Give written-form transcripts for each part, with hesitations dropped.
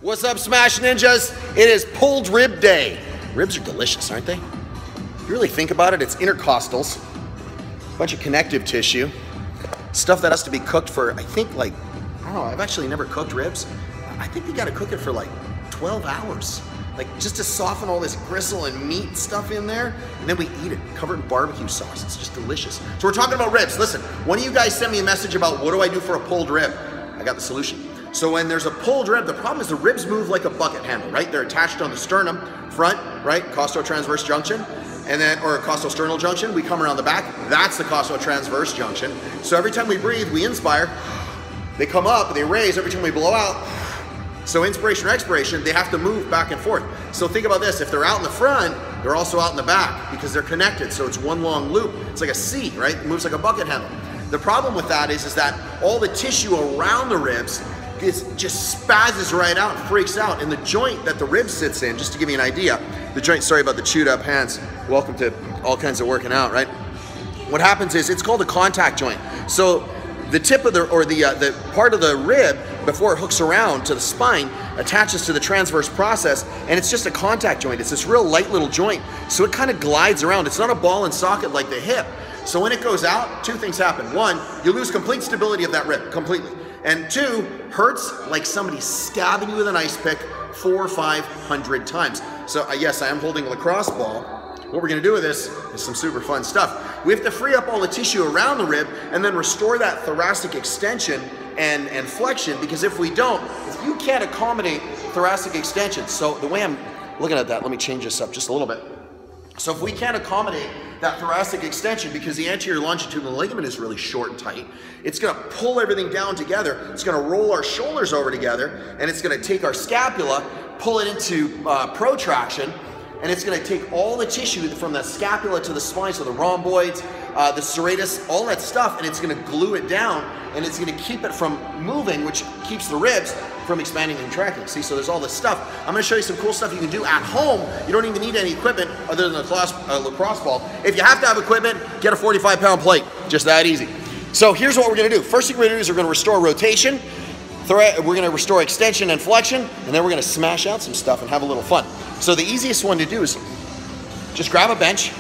What's up, Smash Ninjas? It is pulled rib day. Ribs are delicious, aren't they? If you really think about it, it's intercostals, a bunch of connective tissue, stuff that has to be cooked for, I think, like, I don't know, I've actually never cooked ribs. I think you gotta cook it for like 12 hours. Like, just to soften all this gristle and meat stuff in there, and then we eat it, covered in barbecue sauce. It's just delicious. So we're talking about ribs. Listen, one of you guys sent me a message about what do I do for a pulled rib? I got the solution. So when there's a pulled rib, the problem is the ribs move like a bucket handle, right? They're attached on the sternum front, right? Costotransverse junction, and then, or costosternal junction. We come around the back, that's the costotransverse junction. So every time we breathe, we inspire, they come up, they raise. Every time we blow out, so inspiration or expiration, they have to move back and forth. So think about this, if they're out in the front, they're also out in the back because they're connected. So it's one long loop. It's like a C, right? It moves like a bucket handle. The problem with that is that all the tissue around the ribs just spazzes right out and freaks out. And the joint that the rib sits in, just to give you an idea, the joint, sorry about the chewed up hands, welcome to all kinds of working out, right? What happens is it's called a contact joint. So the tip of the part of the rib, before it hooks around to the spine, attaches to the transverse process, and it's just a contact joint. It's this real light little joint, so it kind of glides around. It's not a ball and socket like the hip. So when it goes out, two things happen. One, you lose complete stability of that rib, completely. And two, hurts like somebody stabbing you with an ice pick 400 or 500 times. So yes, I am holding a lacrosse ball. What we're gonna do with this is some super fun stuff. We have to free up all the tissue around the rib and then restore that thoracic extension and flexion, because if we don't, if you can't accommodate thoracic extension, so the way I'm looking at that, let me change this up just a little bit. So if we can't accommodate that thoracic extension because the anterior longitudinal ligament is really short and tight, it's gonna pull everything down together, it's gonna roll our shoulders over together, and it's gonna take our scapula, pull it into protraction, and it's gonna take all the tissue from the scapula to the spine, so the rhomboids, the serratus, all that stuff, and it's gonna glue it down, and it's gonna keep it from moving, which keeps the ribs from expanding and contracting. See, so there's all this stuff. I'm gonna show you some cool stuff you can do at home. You don't even need any equipment other than a lacrosse ball. If you have to have equipment, get a 45-pound plate, just that easy. So here's what we're gonna do. First thing we're gonna do is we're gonna restore rotation, we're gonna restore extension and flexion, and then we're gonna smash out some stuff and have a little fun. So the easiest one to do is just grab a bench.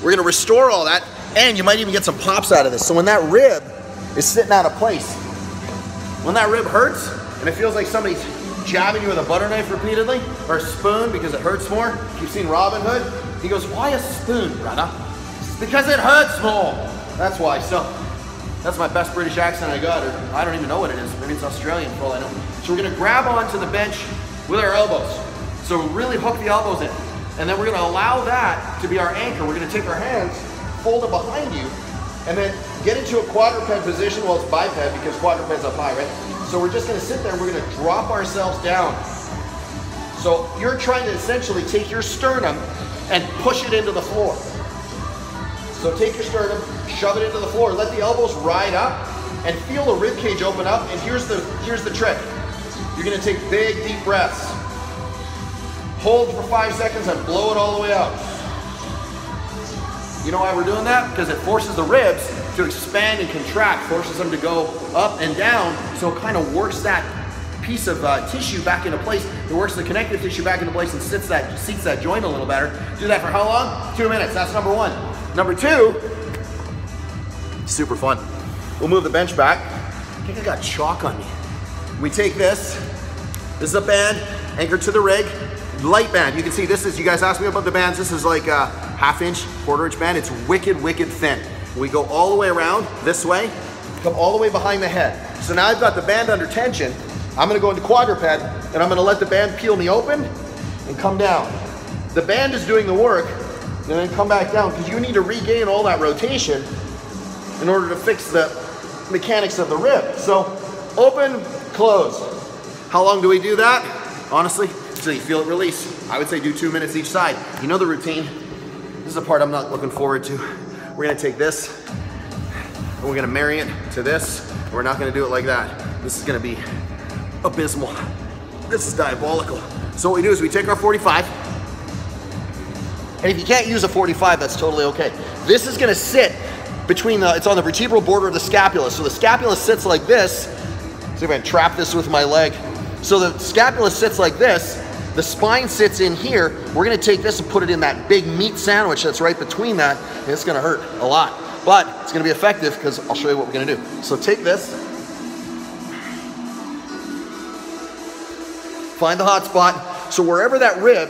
We're gonna restore all that, and you might even get some pops out of this. So when that rib is sitting out of place, when that rib hurts, and it feels like somebody's jabbing you with a butter knife repeatedly, or a spoon because it hurts more. If you've seen Robin Hood, he goes, "Why a spoon, brother?" "Because it hurts more." That's why. So that's my best British accent I got, or I don't even know what it is. Maybe it's Australian for all I know. So we're gonna grab onto the bench with our elbows. So really hook the elbows in. And then we're gonna allow that to be our anchor. We're gonna take our hands, fold it behind you, and then get into a quadruped position. Well, it's biped because quadruped's up high, right? So we're just gonna sit there and we're gonna drop ourselves down. So you're trying to essentially take your sternum and push it into the floor. So take your sternum, shove it into the floor, let the elbows ride up, and feel the rib cage open up. And here's the trick. You're gonna take big, deep breaths. Hold for 5 seconds and blow it all the way out. You know why we're doing that? Because it forces the ribs to expand and contract, forces them to go up and down, so it kind of works that piece of tissue back into place. It works the connective tissue back into place and seats that joint a little better. Do that for how long? 2 minutes, that's number one. Number two, super fun. We'll move the bench back. I think I got chalk on me. We take this is a band anchored to the rig. Light band, you can see this is, you guys asked me about the bands, this is like a 1/2 inch, 1/4 inch band. It's wicked, wicked thin. We go all the way around this way, come all the way behind the head. So now I've got the band under tension. I'm gonna go into quadruped, and I'm gonna let the band peel me open and come down. The band is doing the work, and then come back down, because you need to regain all that rotation in order to fix the mechanics of the rib. So open, close. How long do we do that? Honestly, until you feel it release. I would say do 2 minutes each side. You know the routine. This is the part I'm not looking forward to. We're gonna take this, and we're gonna marry it to this. We're not gonna do it like that. This is gonna be abysmal. This is diabolical. So what we do is we take our 45, and if you can't use a 45, that's totally okay. This is gonna sit between it's on the vertebral border of the scapula. So the scapula sits like this. See if I can trap this with my leg. So the scapula sits like this, the spine sits in here. We're gonna take this and put it in that big meat sandwich that's right between that, and it's gonna hurt a lot. But it's gonna be effective because I'll show you what we're gonna do. So take this, find the hot spot. So wherever that rib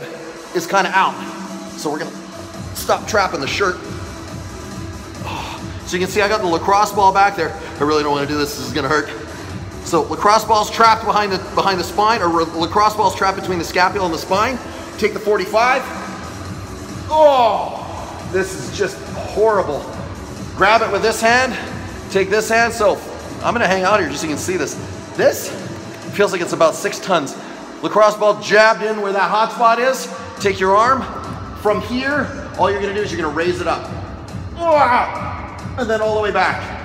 is kind of out. So we're gonna stop trapping the shirt. So you can see I got the lacrosse ball back there. I really don't want to do this is gonna hurt. So lacrosse ball's trapped behind the spine, or lacrosse ball's trapped between the scapula and the spine. Take the 45. Oh, this is just horrible. Grab it with this hand, take this hand. So I'm gonna hang out here just so you can see this. This feels like it's about 6 tons. Lacrosse ball jabbed in where that hot spot is. Take your arm. From here, all you're gonna do is you're gonna raise it up. And then all the way back.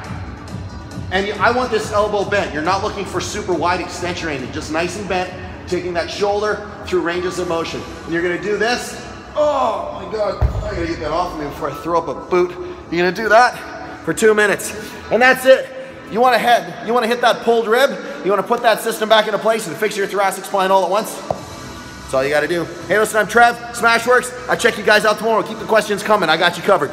And I want this elbow bent. You're not looking for super wide extension or anything, just nice and bent, taking that shoulder through ranges of motion. And you're gonna do this. Oh my God, I gotta get that off of me before I throw up a boot. You're gonna do that for 2 minutes. And that's it. You wanna hit that pulled rib, you wanna put that system back into place and fix your thoracic spine all at once. That's all you gotta do. Hey listen, I'm Trev, SmashweRx. I'll check you guys out tomorrow. Keep the questions coming, I got you covered.